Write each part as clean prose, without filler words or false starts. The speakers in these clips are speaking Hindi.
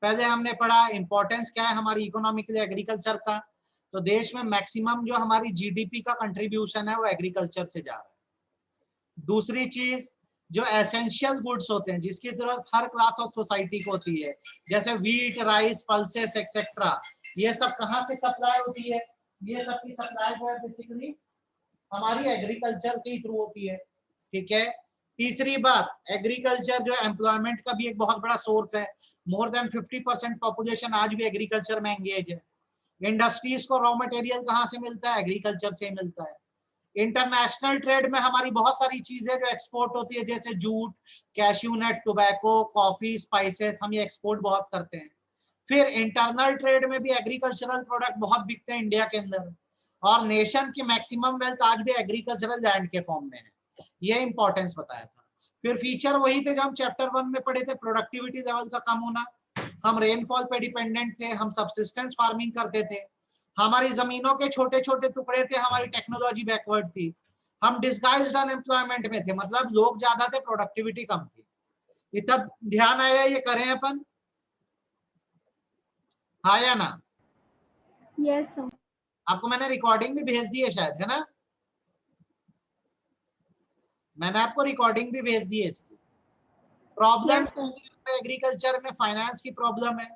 पहले हमने पढ़ा इंपॉर्टेंस क्या है हमारी इकोनॉमी के लिए एग्रीकल्चर का। तो देश में मैक्सिमम जो हमारी जीडीपी का कंट्रीब्यूशन है वो एग्रीकल्चर से जा रहा है। दूसरी चीज, जो एसेंशियल गुड्स होते हैं जिसकी जरूरत हर क्लास ऑफ सोसाइटी को होती है, जैसे वीट, राइस, पल्सेस एक्सेट्रा, ये सब कहाँ से सप्लाई होती है? ये सब की सप्लाई जो है बेसिकली हमारी एग्रीकल्चर के थ्रू होती है। ठीक है। तीसरी बात, एग्रीकल्चर जो एम्प्लॉयमेंट का भी एक बहुत बड़ा सोर्स है। मोर देन 50% पॉपुलेशन आज भी एग्रीकल्चर में एंगेज है। इंडस्ट्रीज को रॉ मटेरियल कहाँ से मिलता है? एग्रीकल्चर से मिलता है। इंटरनेशनल ट्रेड में हमारी बहुत सारी चीजें जो एक्सपोर्ट होती है, जैसे jute, cashew nut, tobacco, coffee, spices, हम ये एक्सपोर्ट बहुत करते हैं। फिर इंटरनल ट्रेड में भी एग्रीकल्चरल प्रोडक्ट बहुत बिकते हैं इंडिया के अंदर, और नेशन की मैक्सिमम वेल्थ आज भी एग्रीकल्चरल लैंड के फॉर्म में है। ये इंपॉर्टेंस बताया था। फिर फीचर वही थे जो हम चैप्टर 1 में पढ़े थे, प्रोडक्टिविटी लेवल का कम होना, हम रेनफॉल पे डिपेंडेंट थे, हम सब्सिस्टेंस फार्मिंग करते थे, हमारी जमीनों के छोटे छोटे टुकड़े थे, हमारी टेक्नोलॉजी बैकवर्ड थी, हम डिस्गाइज्ड अनएम्प्लॉयमेंट में थे, मतलब लोग ज्यादा थे, प्रोडक्टिविटी कम थी। इतना ध्यान आया ये करें अपन? हाँ या ना? Yes sir. आपको मैंने रिकॉर्डिंग भी भेज दी है शायद, है ना? मैंने आपको रिकॉर्डिंग भी भेज दी है इसकी। प्रॉब्लम एग्रीकल्चर में फाइनेंस की प्रॉब्लम है।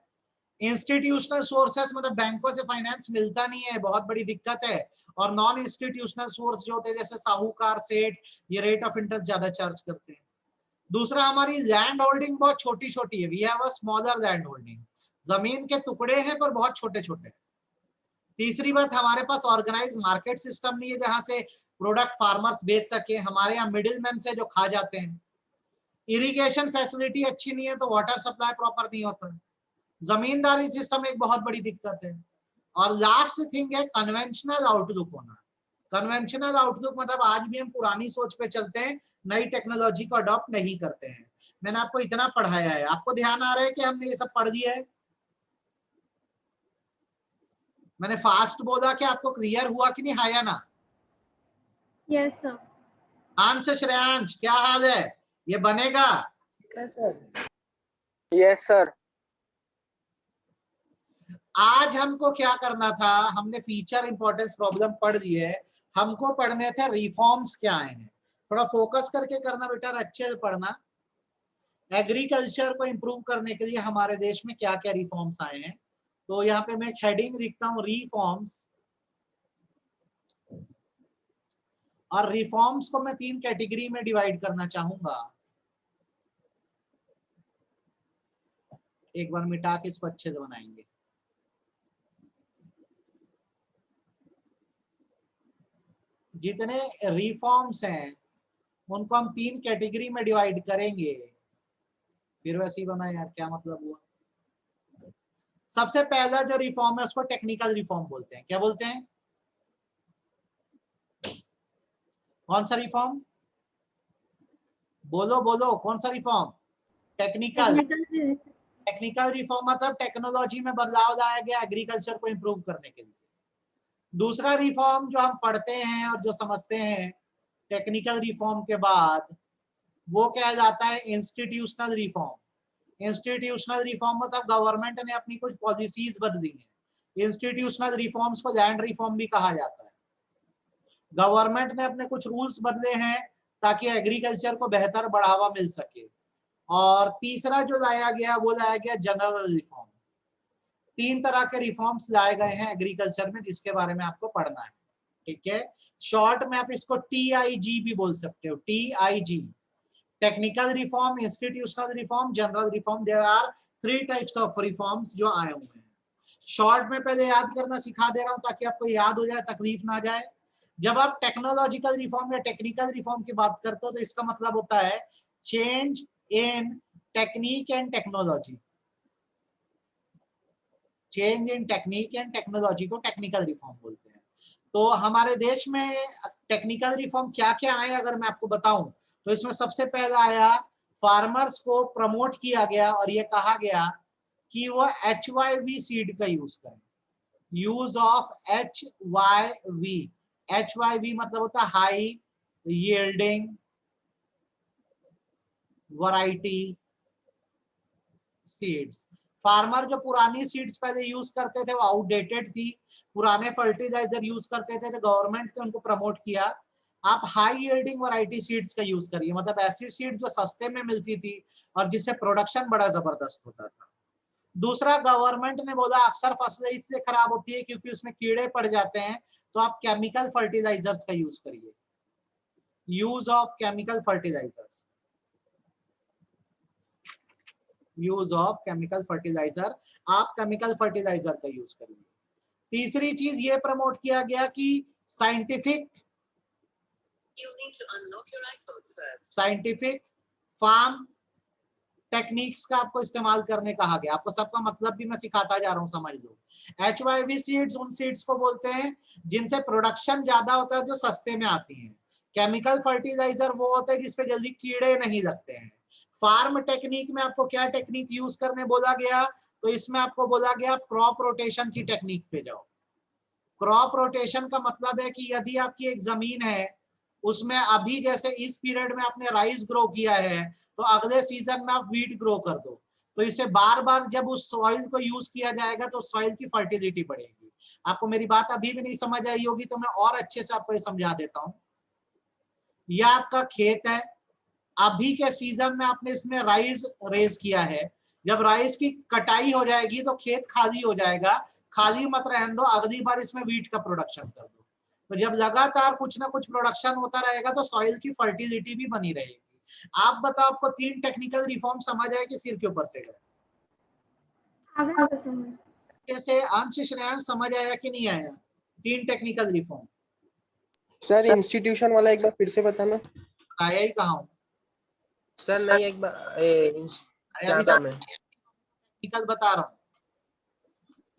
इंस्टीट्यूशनल सोर्सेस, मतलब बैंकों से फाइनेंस मिलता नहीं है, बहुत बड़ी दिक्कत है। और नॉन इंस्टीट्यूशनल सोर्स जो होते हैं जैसे साहूकार, सेठ, ये रेट ऑफ इंटरेस्ट ज्यादा चार्ज करते हैं। दूसरा, हमारी लैंड होल्डिंग बहुत छोटी छोटी है। We have a smaller land holding, जमीन के टुकड़े हैं पर बहुत छोटे छोटे। तीसरी बात, हमारे पास ऑर्गेनाइज मार्केट सिस्टम नहीं है जहां से प्रोडक्ट फार्मर्स बेच सके, हमारे यहाँ मिडिल मैन से जो खा जाते हैं। इरिगेशन फैसिलिटी अच्छी नहीं है तो वाटर सप्लाई प्रॉपर नहीं होता। जमींदारी सिस्टम एक बहुत बड़ी दिक्कत है। और लास्ट थिंग है कन्वेंशनल आउटलुक होना। कन्वेंशनल आउटलुक मतलब आज भी हम पुरानी सोच पे चलते हैं, नई टेक्नोलॉजी को अडॉप्ट नहीं करते हैं। मैंने आपको इतना पढ़ाया है, आपको ध्यान आ रहा है कि हमने ये सब पढ़ दिया है? मैंने फास्ट बोला कि आपको क्लियर हुआ कि नहीं? हाँ या ना? Yes sir. अंश, श्रेयांश, क्या हाल है? ये बनेगा? Yes sir. आज हमको क्या करना था, हमने फीचर इंपॉर्टेंस प्रॉब्लम पढ़ ली है, हमको पढ़ने थे रिफॉर्म्स क्या आए हैं। थोड़ा फोकस करके करना बेटा, अच्छे से पढ़ना। एग्रीकल्चर को इंप्रूव करने के लिए हमारे देश में क्या क्या रिफॉर्म्स आए हैं। तो यहाँ पे मैं एक हेडिंग लिखता हूँ, रिफॉर्म्स। और रिफॉर्म्स को मैं 3 कैटेगरी में डिवाइड करना चाहूंगा। एक बार मिटा के इसको अच्छे से बनाएंगे। जितने रिफॉर्म्स हैं उनको हम 3 कैटेगरी में डिवाइड करेंगे। फिर वैसे ही बना यार, क्या मतलब हुआ? सबसे पहला जो रिफॉर्म है उसको टेक्निकल रिफॉर्म बोलते हैं। क्या बोलते हैं? कौन सा रिफॉर्म? बोलो बोलो, कौन सा रिफॉर्म? टेक्निकल। टेक्निकल रिफॉर्म मतलब टेक्नोलॉजी में बदलाव लाया गया एग्रीकल्चर को इंप्रूव करने के लिए। दूसरा रिफॉर्म जो हम पढ़ते हैं और जो समझते हैं टेक्निकल रिफॉर्म के बाद, वो क्या जाता है? Institutional reform. इंस्टीट्यूशनल रिफॉर्म मतलब गवर्नमेंट ने अपनी कुछ पॉलिसीज बदली हैं। इंस्टीट्यूशनल रिफॉर्म्स को लैंड रिफॉर्म भी कहा जाता है। गवर्नमेंट ने अपने कुछ रूल्स बदले हैं ताकि एग्रीकल्चर को बेहतर बढ़ावा मिल सके। और तीसरा जो लाया गया वो लाया गया जनरल रिफॉर्म। 3 तरह के रिफॉर्म्स लाए गए हैं एग्रीकल्चर में जिसके बारे में आपको पढ़ना है। ठीक है। शॉर्ट में आप इसको TIG भी बोल सकते हो, TIG। Technical reform, institutional reform, general reform. There are 3 types of reforms जो आए हुए हैं। शॉर्ट में पहले याद करना सिखा दे रहा हूं ताकि आपको याद हो जाए, तकलीफ ना जाए। जब आप टेक्नोलॉजिकल रिफॉर्म या टेक्निकल रिफॉर्म की बात करते हो तो इसका मतलब होता है change in technique and technology. Change in technique and technology को टेक्निकल रिफॉर्म बोलते हैं। तो हमारे देश में टेक्निकल रिफॉर्म क्या क्या आए अगर मैं आपको बताऊं तो इसमें सबसे पहला आया, फार्मर्स को प्रमोट किया गया और ये कहा गया कि वो HYV सीड का यूज करें। Use of HYV। HYV मतलब होता है high yielding variety seeds. Farmer जो पुरानी सीड्स पहले यूज करते थे वो आउटडेटेड थी, पुराने फर्टिलाइजर यूज करते थे, तो गवर्नमेंट ने उनको प्रमोट किया आप हाई यील्डिंग वैरायटी सीड्स का यूज करिए, मतलब ऐसी सीड जो सस्ते में मिलती थी और जिससे प्रोडक्शन बड़ा जबरदस्त होता था। दूसरा, गवर्नमेंट ने बोला अक्सर फसलें इसलिए खराब होती है क्योंकि उसमें कीड़े पड़ जाते हैं, तो आप केमिकल फर्टिलाइजर्स का यूज करिए, use of chemical fertilizers, use of chemical fertilizer, आप केमिकल फर्टिलाइजर का यूज करिए। तीसरी चीज ये प्रमोट किया गया कि साइंटिफिक फार्म टेक्निक्स का आपको इस्तेमाल करने कहा गया। आपको सबका मतलब भी मैं सिखाता जा रहा हूं, समझ लो। HYV सीड्स उन सीड्स को बोलते हैं जिनसे प्रोडक्शन ज्यादा होता है, जो सस्ते में आती हैं। केमिकल फर्टिलाइजर वो होते हैं जिसपे जल्दी कीड़े नहीं लगते हैं। फार्म टेक्निक में आपको क्या टेक्निक यूज करने बोला गया, तो इसमें आपको बोला गया क्रॉप रोटेशन की टेक्निक पे जाओ। क्रॉप रोटेशन का मतलब है कि यदि आपकी एक जमीन है, उसमें अभी जैसे इस पीरियड में आपने राइस ग्रो किया है, तो अगले सीजन में आप व्हीट ग्रो कर दो, तो इससे बार बार जब उस सॉइल को यूज किया जाएगा तो सॉइल की फर्टिलिटी बढ़ेगी। आपको मेरी बात अभी भी नहीं समझ आई होगी, तो मैं और अच्छे से आपको ये समझा देता हूँ। यह आपका खेत है, अभी के सीजन में आपने इसमें राइस रेज किया है, जब राइस की कटाई हो जाएगी तो खेत खाली हो जाएगा, खाली मत रहने दो, अगली बार इसमें व्हीट का प्रोडक्शन कर दो। तो जब लगातार कुछ ना कुछ प्रोडक्शन होता रहेगा तो सॉइल की फर्टिलिटी भी बनी रहेगी। आप बताओ, आपको 3 टेक्निकल रिफॉर्म समझ आए कि सिर के ऊपर से गए? कैसे अंश श्रेयांश समझ आया कि नहीं आया 3 टेक्निकल रिफॉर्म? सर इंस्टीट्यूशन वाला एक बार फिर से बताना। आया ही कहा हूँ सर नहीं, एक बार टेक्निकल बता रहा हूँ।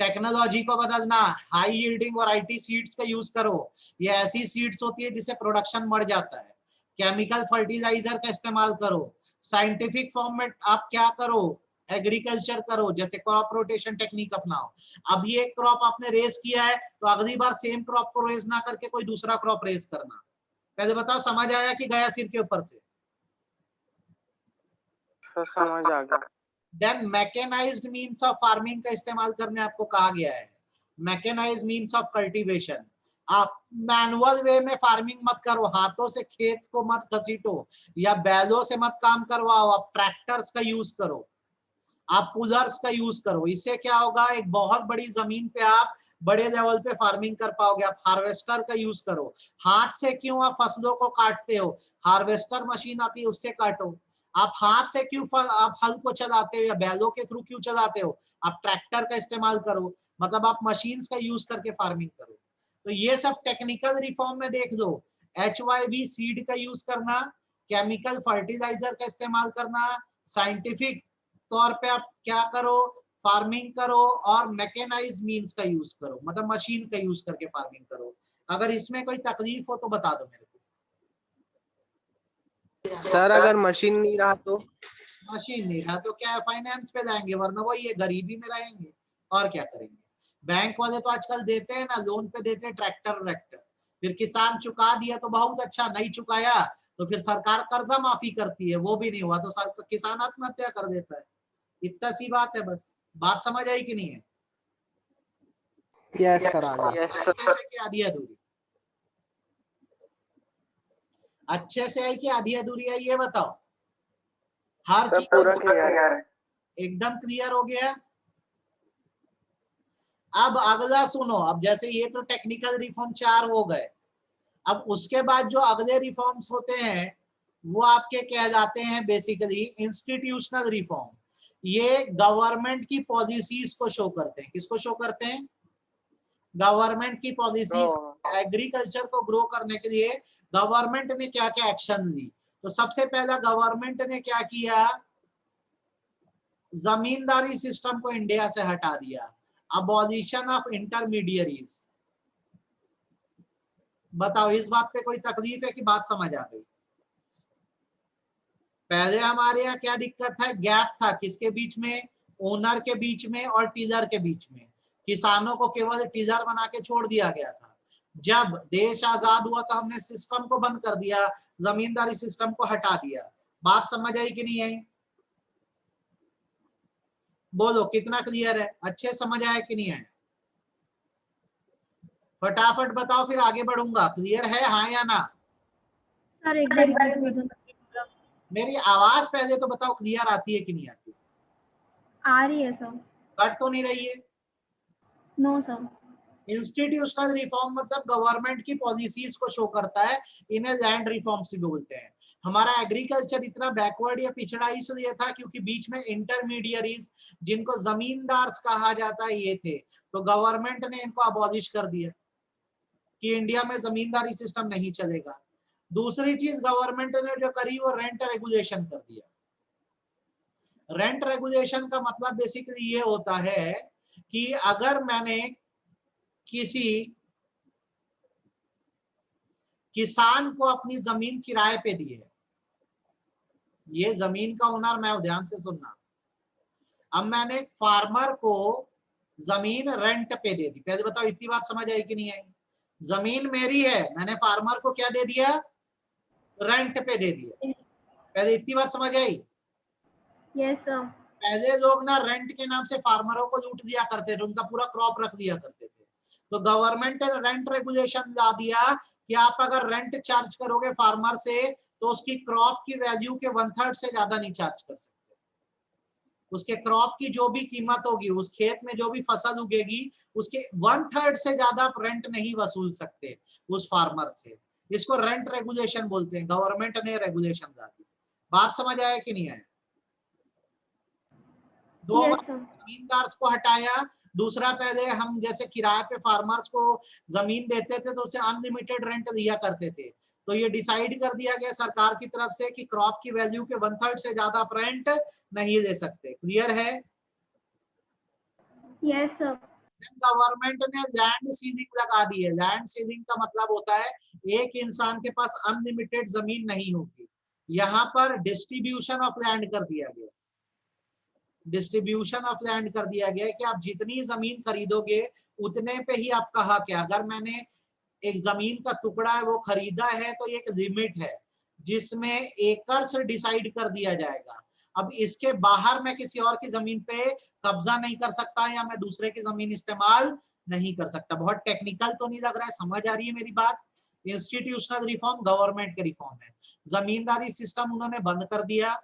टेक्नोलॉजी को बदलना, हाई यील्डिंग वैरायटी सीड्स का यूज करो, ये ऐसी सीड्स होती है जिससे प्रोडक्शन बढ़ जाता है। केमिकल फर्टिलाइजर का इस्तेमाल करो। साइंटिफिक फॉर्म में आप क्या करो, एग्रीकल्चर करो, जैसे क्रॉप रोटेशन टेक्निक अपनाओ। अब ये एक क्रॉप आपने रेस किया है, तो अगली बार सेम क्रॉप को रेस ना करके कोई दूसरा क्रॉप रेस करना। पहले बताओ समझ आया कि गया सिर के ऊपर से? समझ आ गया। Then mechanized means of farming का इस्तेमाल करने आपको कहा गया है। मैकेनाइज्ड मीन्स ऑफ कल्टीवेशन, आप मैनुअल वे में फार्मिंग मत करो, हाथों से खेत को मत घसीटो या बैलों से मत काम करवाओ, आप ट्रैक्टर्स का यूज करो, आप पुलर्स का यूज करो। इससे क्या होगा, एक बहुत बड़ी जमीन पे आप बड़े लेवल पे फार्मिंग कर पाओगे। आप हार्वेस्टर का यूज करो। हाथ से क्यों आप फसलों को काटते हो, हार्वेस्टर मशीन आती है उससे काटो। आप हाथ से क्यों आप हल को चलाते हो या बैलों के थ्रू क्यों चलाते हो, आप ट्रैक्टर का इस्तेमाल करो, मतलब आप मशीन्स का यूज करके फार्मिंग करो। तो ये सब टेक्निकल रिफॉर्म में देख लो, HYV सीड का यूज करना, केमिकल फर्टिलाइजर का इस्तेमाल करना, साइंटिफिक तौर पे आप क्या करो, फार्मिंग करो, और मैकेनाइज मींस का यूज करो, मतलब मशीन का यूज करके फार्मिंग करो। अगर इसमें कोई तकलीफ हो तो बता दो मेरे को। सर अगर मशीन नहीं रहा तो? मशीन नहीं रहा तो क्या, फाइनेंस पे जाएंगे, वरना वो ये गरीबी में रहेंगे और क्या करेंगे। बैंक वाले तो आजकल देते हैं ना, लोन पे देते हैं ट्रैक्टर, फिर किसान चुका दिया तो बहुत अच्छा, नहीं चुकाया तो फिर सरकार कर्जा माफी करती है, वो भी नहीं हुआ तो सरकार किसान आत्महत्या कर देता है। इतना सी बात है बस। बात समझ आई कि नहीं है? यस सर, आ गया। कैसे कि आधी अधूरी, अच्छे से आई कि आधी अधूरी आई, ये बताओ। हर चीज एकदम क्लियर हो गया? अब अगला सुनो, अब जैसे ये तो टेक्निकल रिफॉर्म 4 हो गए, अब उसके बाद जो अगले रिफॉर्म्स होते हैं वो आपके कहलाते हैं बेसिकली इंस्टीट्यूशनल रिफॉर्म। ये गवर्नमेंट की पॉलिसीज को शो करते हैं। किसको शो करते हैं? गवर्नमेंट की पॉलिसी। एग्रीकल्चर को ग्रो करने के लिए गवर्नमेंट ने क्या क्या एक्शन ली, तो सबसे पहला गवर्नमेंट ने क्या किया, जमींदारी सिस्टम को इंडिया से हटा दिया, अबॉलिशन ऑफ इंटरमीडियरीज। बताओ इस बात पे कोई तकलीफ है कि बात समझ आ गई? पहले हमारे यहाँ क्या दिक्कत है, गैप था किसके बीच में, ओनर के बीच में और टीलर के बीच में। किसानों को केवल टीलर बना के छोड़ दिया गया था। जब देश आजाद हुआ तो हमने सिस्टम को बंद कर दिया, जमींदारी सिस्टम को हटा दिया। बात समझ आई कि नहीं आई? बोलो कितना क्लियर है, अच्छे समझ आया कि नहीं आया? फटाफट बताओ फिर आगे बढ़ूंगा। क्लियर है हाँ या ना? सर एक बार रिपीट कर दो। मेरी आवाज पहले तो बताओ क्लियर आती है कि नहीं आती? आ रही है सर। कट तो नहीं रही है? No sir. इंस्टीट्यूशनल रिफॉर्म मतलब गवर्नमेंट की पॉलिसीज को शो करता है, इन्हें लैंड रिफॉर्म्स भी बोलते हैं। हमारा एग्रीकल्चर इतना बैकवर्ड या पिछड़ा इसलिए था क्योंकि बीच में इंटरमीडियरीज जिनको जमींदार कहा जाता है ये थे, तो गवर्नमेंट ने इनको अबॉलिश कर दिया कि इंडिया में जमींदारी सिस्टम नहीं चलेगा। दूसरी चीज गवर्नमेंट ने जो करी वो रेंट रेगुलेशन कर दिया। रेंट रेगुलेशन का मतलब बेसिकली ये होता है कि अगर मैंने किसी किसान को अपनी जमीन किराए पे दी है, ये जमीन का ओनर मैं हूं, ध्यान से सुनना। अब मैंने एक फार्मर को जमीन रेंट पे दे दी, पहले बताओ इतनी बार समझ आई कि नहीं आई? जमीन मेरी है, मैंने फार्मर को क्या दे दिया? रेंट पे दे दिया। पहले इतनी बार समझ आई? Yes sir. पहले लोग ना रेंट के नाम से फार्मरों को लूट दिया करते थे, उनका पूरा क्रॉप रख दिया करते थे। तो गवर्नमेंट ने रेंट रेगुलेशन ला दिया कि आप अगर रेंट चार्ज करोगे फार्मर से तो उसकी क्रॉप की वैल्यू के 1/3 से ज्यादा नहीं चार्ज कर सकते। उसके क्रॉप की जो भी कीमत होगी, उस खेत में जो भी फसल उगेगी, उसके 1/3 से ज्यादा आप रेंट नहीं वसूल सकते उस फार्मर से। इसको रेंट रेगुलेशन बोलते हैं, गवर्नमेंट ने रेगुलेशन ला दी। बात समझ आया कि नहीं आया? दो यस बार सर। जमींदार को हटाया। दूसरा, पहले हम जैसे किराए पे फार्मर्स को जमीन देते थे तो उसे अनलिमिटेड रेंट दिया करते थे, तो ये डिसाइड कर दिया गया सरकार की तरफ से कि क्रॉप की वैल्यू के 1/3 से ज्यादा आप रेंट नहीं दे सकते। क्लियर है? Yes sir. गवर्नमेंट ने लैंड सीलिंग लगा दी है। लैंड सीलिंग का मतलब होता है एक इंसान के पास अनलिमिटेड जमीन नहीं होगी। यहाँ पर डिस्ट्रीब्यूशन ऑफ लैंड कर दिया गया। डिस्ट्रीब्यूशन ऑफ लैंड कर दिया गया कि आप जितनी जमीन खरीदोगे उतने पे ही आपका हक है। अगर मैंने एक जमीन का टुकड़ा है वो खरीदा है तो एक लिमिट है जिसमें एकड़ से डिसाइड कर दिया जाएगा। अब इसके बाहर मैं किसी और की जमीन पे कब्जा नहीं कर सकता या मैं दूसरे की जमीन इस्तेमाल नहीं कर सकता। बहुत टेक्निकल तो नहीं लग रहा है? समझ आ रही है मेरी बात? इंस्टीट्यूशनल रिफॉर्म गवर्नमेंट के रिफॉर्म है। जमींदारी सिस्टम उन्होंने बंद कर दिया।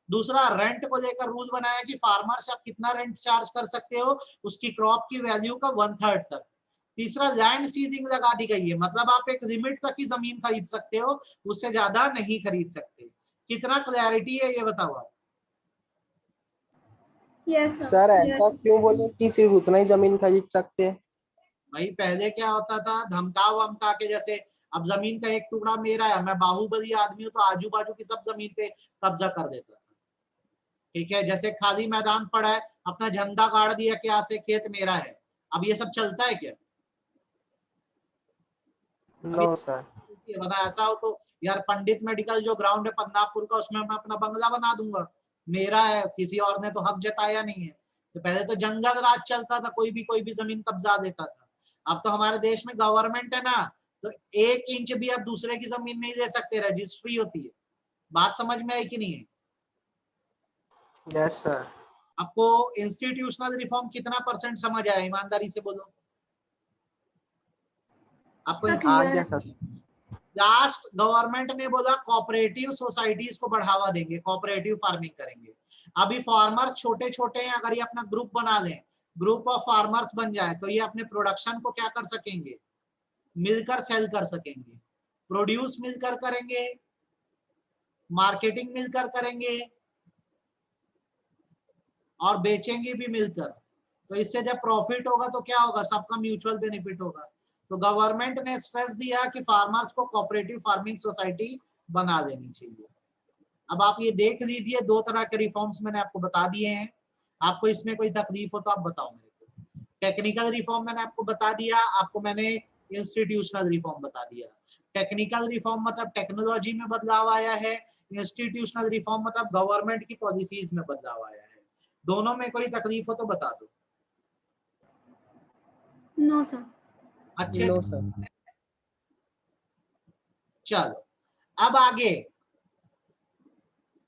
दूसरा, रेंट को लेकर रूल बनाया कि फार्मर से आप कितना रेंट चार्ज कर सकते हो, उसकी क्रॉप की वैल्यू का 1/3 तक। तीसरा, लैंड सीजिंग लगा दी गई है, मतलब आप एक लिमिट तक ही जमीन खरीद सकते हो, उससे ज्यादा नहीं खरीद सकते। कितना क्लैरिटी है ये बताओ आप? Yes sir sir. ऐसा क्यों बोले कि सिर्फ उतना ही जमीन खरीद सकते हैं? भाई पहले क्या होता था, धमका वमका के, जैसे अब जमीन का एक टुकड़ा मेरा है, मैं बाहुबली आदमी हूं तो आजू बाजू की सब जमीन पे कब्जा कर देता था। ठीक है, जैसे खाली मैदान पड़ा है, अपना झंडा गाड़ दिया कि यहाँ से खेत मेरा है। अब ये सब चलता है क्या? अभी नो सर। वरना ऐसा हो तो यार पंडित मेडिकल जो ग्राउंड है पद्मनाभपुर का, उसमें मैं अपना बंगला बना दूंगा, मेरा है, किसी और ने तो हक जताया नहीं है। तो पहले तो जंगल राज चलता था, कोई भी जमीन कब्जा देता था। अब तो हमारे देश में गवर्नमेंट है ना, तो 1 इंच भी आप दूसरे की जमीन नहीं दे सकते, रजिस्ट्री होती है। बात समझ में आई कि नहीं है? Yes sir. आपको इंस्टीट्यूशनल रिफॉर्म कितना % समझ आया, ईमानदारी से बोलो? आपको सर आ क्लियर गया है। सर। लास्ट गवर्नमेंट ने बोला कोऑपरेटिव सोसाइटीज को बढ़ावा देंगे, कोऑपरेटिव फार्मिंग करेंगे। अभी फार्मर्स छोटे छोटे हैं, अगर ये अपना ग्रुप बना लें, ग्रुप ऑफ फार्मर्स बन जाए, तो ये अपने प्रोडक्शन को क्या कर सकेंगे? मिलकर सेल कर सकेंगे। प्रोड्यूस मिलकर करेंगे, मार्केटिंग मिलकर करेंगे और बेचेंगे भी मिलकर। तो इससे जब प्रॉफिट होगा तो क्या होगा? सबका म्यूचुअल बेनिफिट होगा। तो गवर्नमेंट ने स्ट्रेस दिया कि फार्मर्स को कोऑपरेटिव फार्मिंग सोसाइटी बना देनी चाहिए। अब आप ये देख लीजिए, 2 तरह के रिफॉर्म्स मैंने आपको बता दिए हैं। आपको इसमें कोई तकलीफ हो तो आप बताओ मेरे को। टेक्निकल रिफॉर्म मैंने आपको बता दिया, आपको मैंने इंस्टीट्यूशनल रिफॉर्म बता दिया। टेक्निकल रिफॉर्म मतलब टेक्नोलॉजी में बदलाव आया है, इंस्टीट्यूशनल रिफॉर्म मतलब गवर्नमेंट की पॉलिसीज में बदलाव आया है। दोनों में कोई तकलीफ हो तो बता दो। No sir. अच्छे नो से? सर। चलो अब आगे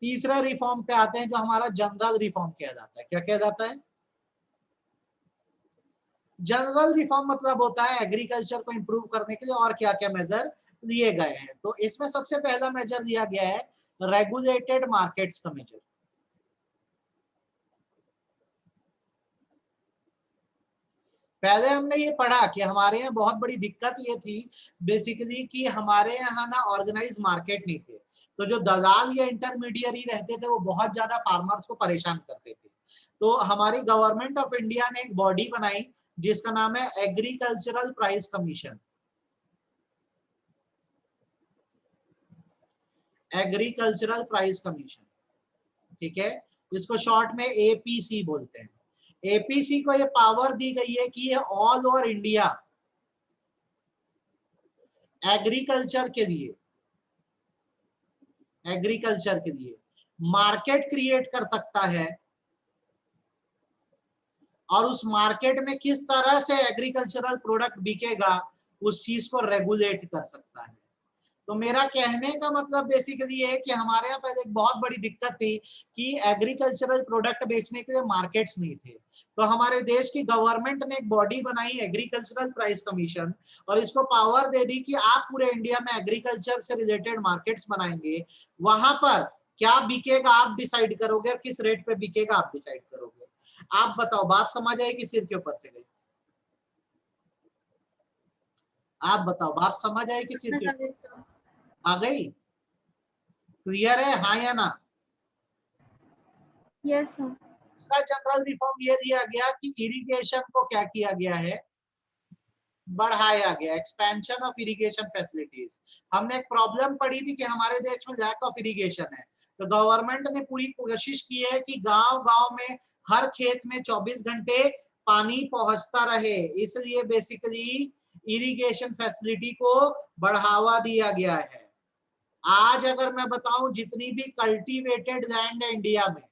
तीसरे रिफॉर्म पे आते हैं, जो हमारा जनरल रिफॉर्म किया जाता है। क्या किया जाता है? जनरल रिफॉर्म मतलब होता है एग्रीकल्चर को इंप्रूव करने के लिए और क्या क्या मेजर लिए गए हैं। तो इसमें सबसे पहला मेजर लिया गया है रेगुलेटेड मार्केट्स का मेजर। पहले हमने ये पढ़ा कि हमारे यहाँ बहुत बड़ी दिक्कत ये थी बेसिकली कि हमारे यहाँ ना ऑर्गेनाइज मार्केट नहीं थे, तो जो दलाल या इंटरमीडियरी रहते थे वो बहुत ज्यादा फार्मर्स को परेशान करते थे। तो हमारी गवर्नमेंट ऑफ इंडिया ने एक बॉडी बनाई जिसका नाम है agricultural price commission. Agricultural price commission, ठीक है, इसको शॉर्ट में एपीसी बोलते हैं। एपीसी को ये पावर दी गई है कि ये ऑल ओवर इंडिया एग्रीकल्चर के लिए मार्केट क्रिएट कर सकता है और उस मार्केट में किस तरह से एग्रीकल्चरल प्रोडक्ट बिकेगा उस चीज को रेगुलेट कर सकता है। तो मेरा कहने का मतलब बेसिकली ये है कि हमारे यहाँ पहले एक बहुत बड़ी दिक्कत थी कि एग्रीकल्चरल प्रोडक्ट बेचने के लिए मार्केट्स नहीं थे। तो हमारे देश की गवर्नमेंट ने एक बॉडी बनाई एग्रीकल्चरल प्राइस कमीशन और इसको पावर दे दी कि आप पूरे इंडिया में एग्रीकल्चर से रिलेटेड मार्केट्स बनाएंगे, वहां पर क्या बिकेगा आप डिसाइड करोगे और किस रेट पे बिकेगा आप डिसाइड करोगे। आप बताओ, बात समझ आई कि सिर के ऊपर से गई? आप बताओ, बात समझ आई कि सिर के ऊपर आ गई? क्लियर है, हाँ या ना? Yes sir. इसका जनरल रिफॉर्म ये दिया गया कि इरिगेशन को क्या किया गया है, बढ़ाया गया, एक्सपेंशन ऑफ इरिगेशन फैसिलिटीज। हमने एक प्रॉब्लम पढ़ी थी कि हमारे देश में लैक ऑफ इरिगेशन है, तो गवर्नमेंट ने पूरी कोशिश की है कि गांव-गांव में हर खेत में 24 घंटे पानी पहुंचता रहे, इसलिए बेसिकली इरिगेशन फैसिलिटी को बढ़ावा दिया गया है। आज अगर मैं बताऊं जितनी भी कल्टीवेटेड लैंड है इंडिया में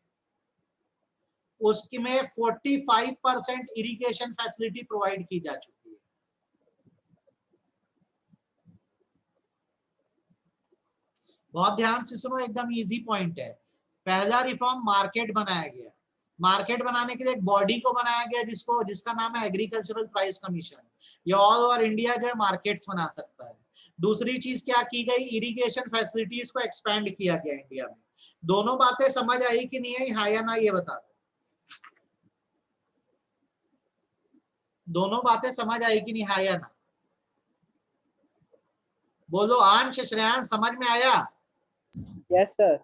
उसमें 45% इरिगेशन फैसिलिटी प्रोवाइड की जा चुकी है। बहुत ध्यान से सुनो, एकदम इजी पॉइंट है। पहला रिफॉर्म मार्केट बनाया गया, मार्केट बनाने के लिए एक बॉडी को बनाया गया जिसका नाम है एग्रीकल्चरल प्राइस कमीशन। ये ऑल ओवर इंडिया जो है मार्केट्स बना सकता है। दूसरी चीज क्या की गई, इरिगेशन फैसिलिटीज को एक्सपैंड किया गया इंडिया में। दोनों बातें समझ आई कि नहीं आई, हाँ या ना ये बता दो। दोनों बातें समझ आई कि नहीं, हाँ या ना? बोलो अंश, श्रेयांश, समझ में आया? Yes sir.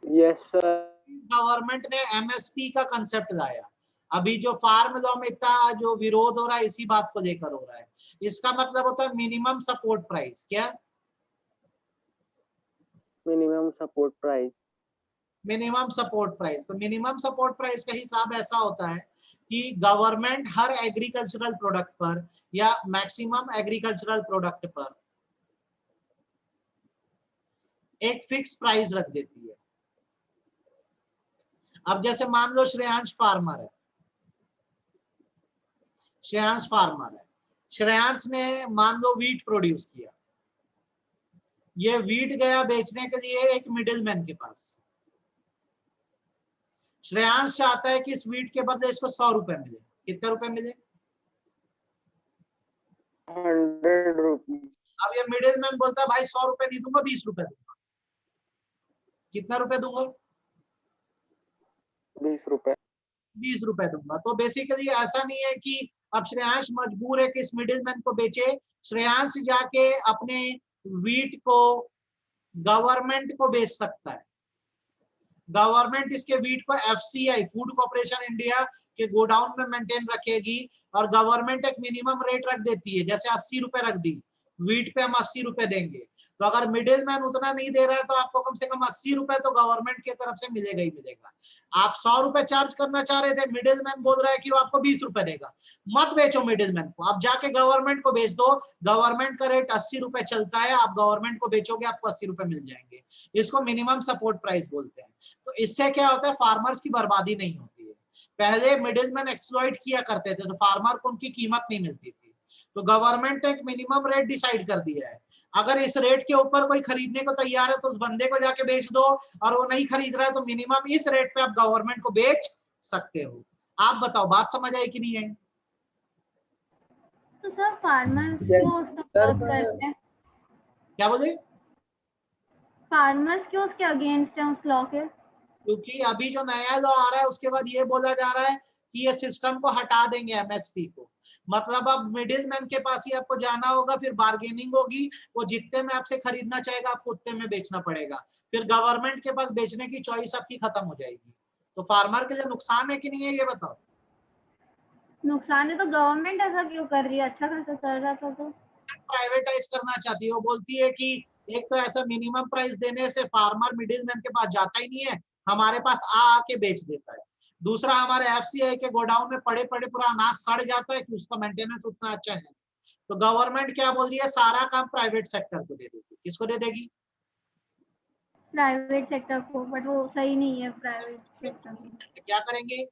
Yes sir. Government ने एमएसपी का कंसेप्ट लाया। अभी जो फार्म लॉ में इतना जो विरोध हो रहा है इसी बात को लेकर हो रहा है। इसका मतलब होता है मिनिमम सपोर्ट प्राइस। क्या? Minimum support price. Minimum support price. तो मिनिमम सपोर्ट प्राइस का हिसाब ऐसा होता है कि गवर्नमेंट हर एग्रीकल्चरल प्रोडक्ट पर या मैक्सिमम एग्रीकल्चरल प्रोडक्ट पर एक फिक्स प्राइस रख देती है। अब जैसे मान लो श्रेयांश फार्मर है, श्रेयांश ने मान लो वीट प्रोड्यूस किया, ये वीट गया बेचने के लिए एक मिडिलमैन के पास। श्रेयांश चाहता है कि इस वीट के बदले इसको 100 रुपए मिले। कितने रुपए मिले? 100 रुपीज। अब ये मिडिलमैन बोलता है भाई 100 रुपए नहीं दूंगा, 20 रुपए दूंगा। कितना रुपए दूंगा? 20 रुपए। 20 रुपए दूंगा। तो बेसिकली ऐसा नहीं है कि अब श्रेयांश मजबूर है कि इस मिडिलमैन को बेचे। श्रेयांश जाके अपने वीट को गवर्नमेंट को बेच सकता है। गवर्नमेंट इसके वीट को एफसीआई, फूड कॉर्पोरेशन इंडिया के गोडाउन में मेंटेन रखेगी और गवर्नमेंट एक मिनिमम रेट रख देती है। जैसे 80 रुपए रख दी, वीट पे हम 80 रुपए देंगे। तो अगर मिडिल मैन उतना नहीं दे रहा है तो आपको कम से कम 80 रुपए तो गवर्नमेंट की तरफ से मिलेगा ही मिलेगा। आप 100 रुपए चार्ज करना चाह रहे थे, मिडिल मैन बोल रहा है कि वो आपको 20 रुपए देगा। मत बेचो मिडिल मैन को, आप जाके गवर्नमेंट को बेच दो। गवर्नमेंट का रेट 80 रुपए चलता है, आप गवर्नमेंट को बेचोगे आपको 80 रुपए मिल जाएंगे। इसको मिनिमम सपोर्ट प्राइस बोलते हैं। तो इससे क्या होता है, फार्मर्स की बर्बादी नहीं होती है। पहले मिडिल मैन एक्सप्लॉइट किया करते थे तो फार्मर को उनकी कीमत नहीं मिलती थी। तो गवर्नमेंट ने एक मिनिमम रेट डिसाइड कर दिया है। अगर इस रेट के ऊपर कोई खरीदने को तैयार है तो उस बंदे को जाके बेच दो, और वो नहीं खरीद रहा है तो मिनिमम इस रेट पे आप गवर्नमेंट को बेच सकते हो। आप बताओ, बात समझ आई कि नहीं आई? तो सर फार्मर्स Yes, क्यों उसका sir, विरोध करते हैं? क्या बोले? फार्मर्स क्यों उसके अगेंस्ट है उस लॉ के? क्योंकि अभी जो नया लॉ आ रहा है उसके बाद ये बोला जा रहा है कि ये सिस्टम को हटा देंगे एमएसपी को। मतलब अब मिडिल मैन के पास ही आपको जाना होगा, फिर बार्गेनिंग होगी, वो जितने में आपसे खरीदना चाहेगा आपको उतने में बेचना पड़ेगा, फिर गवर्नमेंट के पास बेचने की चॉइस आपकी खत्म हो जाएगी। तो फार्मर के लिए नुकसान है कि नहीं है ये बताओ? नुकसान है, तो गवर्नमेंट ऐसा क्यों कर रही है? अच्छा खासा चल रहा था तो। प्राइवेटाइज करना चाहती है, वो बोलती है कि एक तो ऐसा मिनिमम प्राइस देने से फार्मर मिडिल मैन के पास जाता ही नहीं है, हमारे पास आके बेच देता है। दूसरा, हमारे एफसीआई के गोडाउन में पड़े पड़े पूरा अनाज सड़ जाता है कि उसका मेंटेनेंस उतना अच्छा है। तो गवर्नमेंट क्या बोल रही है, सारा काम प्राइवेट सेक्टर को दे देगी। किसको दे देगी? प्राइवेट सेक्टर को, बट वो सही नहीं है प्राइवेट सेक्टर में। क्या करेंगे?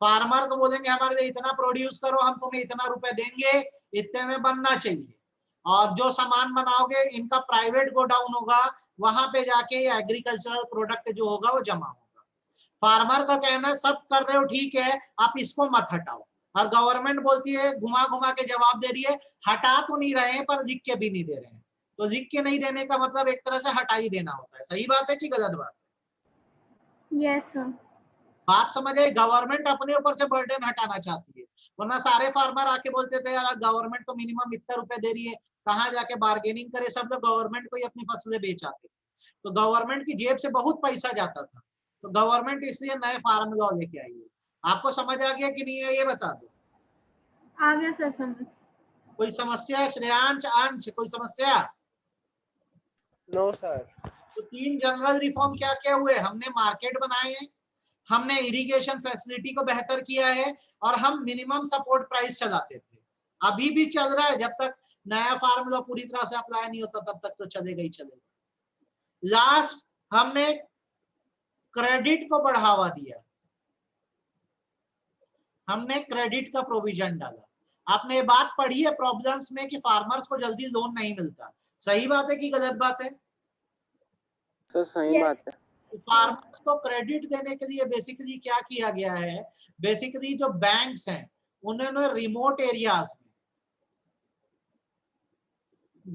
फार्मर को बोलेंगे हमारे लिए इतना प्रोड्यूस करो, हम तुम्हें इतना रुपए देंगे, इतने में बनना चाहिए, और जो सामान बनाओगे इनका प्राइवेट गोडाउन होगा, वहां पे जाके ये एग्रीकल्चरल प्रोडक्ट जो होगा वो जमा होगा। फार्मर का कहना सब कर रहे हो ठीक है, आप इसको मत हटाओ, और गवर्नमेंट बोलती है, घुमा घुमा के जवाब दे रही है, हटा तो नहीं रहे हैं पर लिख के भी नहीं दे रहे हैं। तो लिख के नहीं देने का मतलब एक तरह से हटा ही देना होता है। सही बात है कि गलत बात है? Yes sir. बात समझ आई? गवर्नमेंट अपने ऊपर से बर्डन हटाना चाहती है, वरना सारे फार्मर आके बोलते थे यार गवर्नमेंट तो मिनिमम इतना रुपए दे रही है, कहाँ जाके बार्गेनिंग करे, सब लोग गवर्नमेंट को ही अपनी फसलें बेच आते। तो गवर्नमेंट की जेब से बहुत पैसा जाता था, तो गवर्नमेंट इसलिए नए फार्म लॉ लेके आई है। आपको समझ आ गया कि नहीं है ये बता दो। आ गया सर समझ। कोई समस्या? श्रेयांश, अंश, कोई समस्या? No, sir. तो 3 जनरल रिफॉर्म क्या क्या हुए? हमने मार्केट बनाए हैं, हमने इरिगेशन फैसिलिटी को बेहतर किया है, और हम मिनिमम सपोर्ट प्राइस चलाते थे। अभी भी चल रहा है, जब तक नया फार्मूला पूरी तरह से अप्लाई नहीं होता तब तक तो चलेगा ही चलेगा। लास्ट, हमने क्रेडिट को बढ़ावा दिया, हमने क्रेडिट का प्रोविजन डाला। आपने ये बात पढ़ी है प्रॉब्लम्स में कि फार्मर्स को जल्दी लोन नहीं मिलता, सही बात है कि गलत बात है? सर सही Yes. बात है। फार्मर्स को क्रेडिट देने के लिए बेसिकली क्या किया गया है, बेसिकली जो बैंक्स हैं उन्होंने रिमोट एरियाज में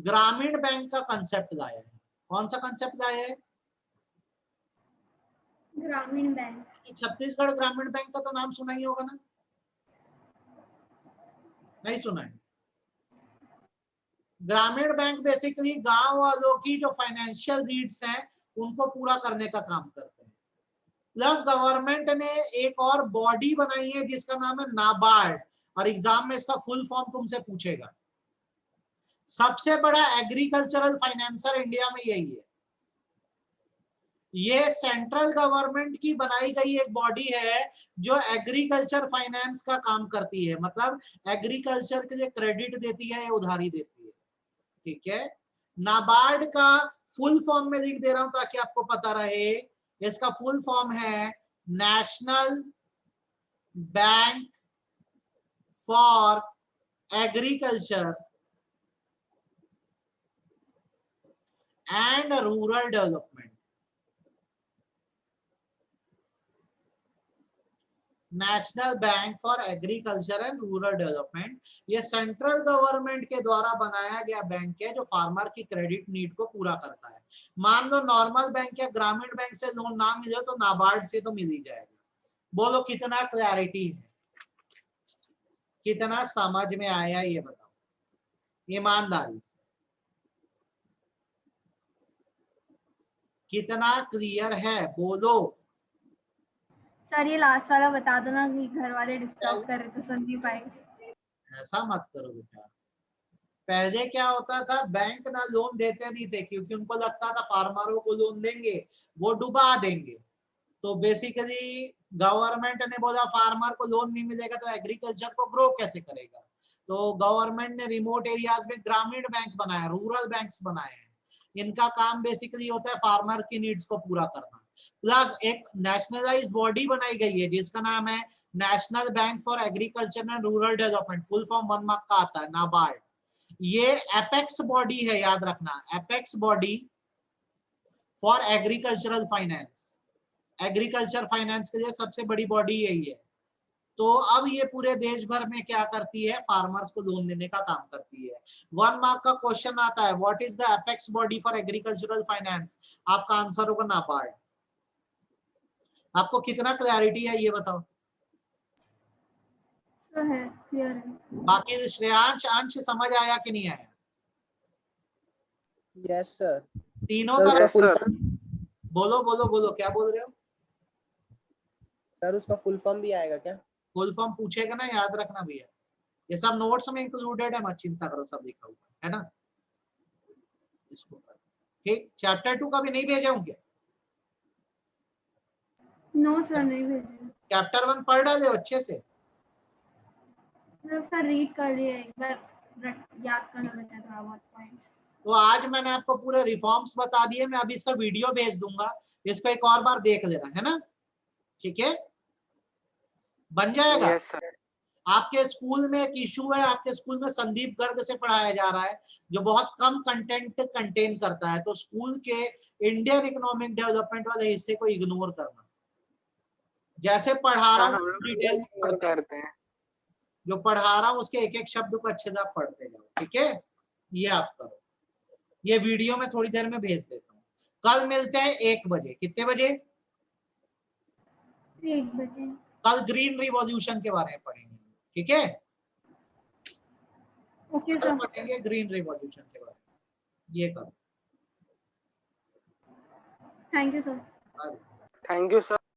ग्रामीण बैंक का कंसेप्ट लाया है। कौन सा कंसेप्ट लाया है? ग्रामीण बैंक। छत्तीसगढ़ ग्रामीण बैंक का तो नाम सुना ही होगा ना? नहीं सुना है? ग्रामीण बैंक बेसिकली गांव वालों की जो फाइनेंशियल नीड्स हैं उनको पूरा करने का काम करते हैं। प्लस गवर्नमेंट ने एक और बॉडी बनाई है जिसका नाम है नाबार्ड, और एग्जाम में इसका फुल फॉर्म तुमसे पूछेगा। सबसे बड़ा एग्रीकल्चरल फाइनेंसर इंडिया में यही है। ये सेंट्रल गवर्नमेंट की बनाई गई एक बॉडी है जो एग्रीकल्चर फाइनेंस का काम करती है, मतलब एग्रीकल्चर के लिए क्रेडिट देती है या उधारी देती है। ठीक है, नाबार्ड का फुल फॉर्म में लिख दे रहा हूं ताकि आपको पता रहे। इसका फुल फॉर्म है national bank for agriculture and rural development. National bank for agriculture and rural development, ये सेंट्रल गवर्नमेंट के द्वारा बनाया गया बैंक है जो फार्मर की क्रेडिट नीड को पूरा करता है। मान लो नॉर्मल बैंक या ग्रामीण बैंक से लोन ना मिले तो नाबार्ड से तो मिल ही जाएगा। बोलो कितना क्लैरिटी है, कितना समझ में आया ये बताओ ईमानदारी से, कितना क्लियर है बोलो। सर ये लास्ट वाला बता दो ना, कि घर वाले डिस्टर्ब कर रहे थे, सुन नहीं पाए। ऐसा मत करो बेटा। पहले क्या होता था, बैंक ना लोन देते नहीं थे क्योंकि उनको लगता था फार्मरों को लोन देंगे वो डुबा देंगे। तो बेसिकली गवर्नमेंट ने बोला फार्मर को लोन नहीं मिलेगा तो एग्रीकल्चर को ग्रो कैसे करेगा। तो गवर्नमेंट ने रिमोट एरियाज में ग्रामीण बैंक बनाया, रूरल बैंक्स बनाए हैं। इनका काम बेसिकली होता है फार्मर की नीड्स को पूरा करना। प्लस एक नेशनलाइज बॉडी बनाई गई है जिसका नाम है national bank for agriculture and rural development, full form 1 mark का आता है, नाबार्ड। ये एपेक्स बॉडी है, याद रखना, apex body for agricultural finance. Agriculture finance के लिए सबसे बड़ी बॉडी यही है। तो अब ये पूरे देश भर में क्या करती है, फार्मर्स को लोन देने का काम करती है। 1 मार्क का क्वेश्चन आता है, what is the apex body for agricultural finance? आपका आंसर होगा नाबार्ड। आपको कितना क्लैरिटी है ये बताओ। तो है, क्लियर है। बाकी श्रेयांश, अंश समझ आया कि नहीं आया? Yes sir. तीनों सर का उसका फुल sir. फॉर्म, बोलो बोलो बोलो, क्या बोल रहे हो? सर उसका फुल फॉर्म भी आएगा क्या? फुल फॉर्म पूछेगा ना, याद रखना भैया, ये सब नोट्स में इंक्लूडेड है, मत चिंता करो, सब लिखा हुआ है ना। इसको ठीक, चैप्टर 2 का भी नहीं भेजा हूँ क्या? नो सर, नहीं भेजे। चैप्टर 1 पढ़ डाले हो अच्छे से? सर रीड कर लिए, एक बार याद करना बचा था बहुत पॉइंट। तो आज मैंने आपको पूरे रिफॉर्म्स बता दिए, मैं अभी इसका वीडियो भेज दूंगा, इसको एक और बार देख लेना, है ना? ठीक है, बन जाएगा। Yes sir. आपके स्कूल में एक इशू है, आपके स्कूल में संदीप गर्ग से पढ़ाया जा रहा है जो बहुत कम कंटेंट कंटेन करता है, तो स्कूल के इंडियन इकोनॉमिक डेवलपमेंट वाले हिस्से को इग्नोर करना। जैसे पढ़ा रहा हाँ, हम हूँ लोग डिटेल ignore करते हैं। जो पढ़ा रहा हूँ उसके एक एक शब्द को अच्छे से आप पढ़ते जाओ, ठीक है? ये आप करो, ये वीडियो में थोड़ी देर में भेज देता हूँ। कल मिलते हैं 1 बजे। कितने बजे? 1 बजे। कल ग्रीन रिवॉल्यूशन के बारे में पढ़ेंगे, ठीक है? ओके कल सर। पढ़ेंगे ग्रीन रिवॉल्यूशन के बारे में। ये करो। Thank you sir. Bye. Thank you sir.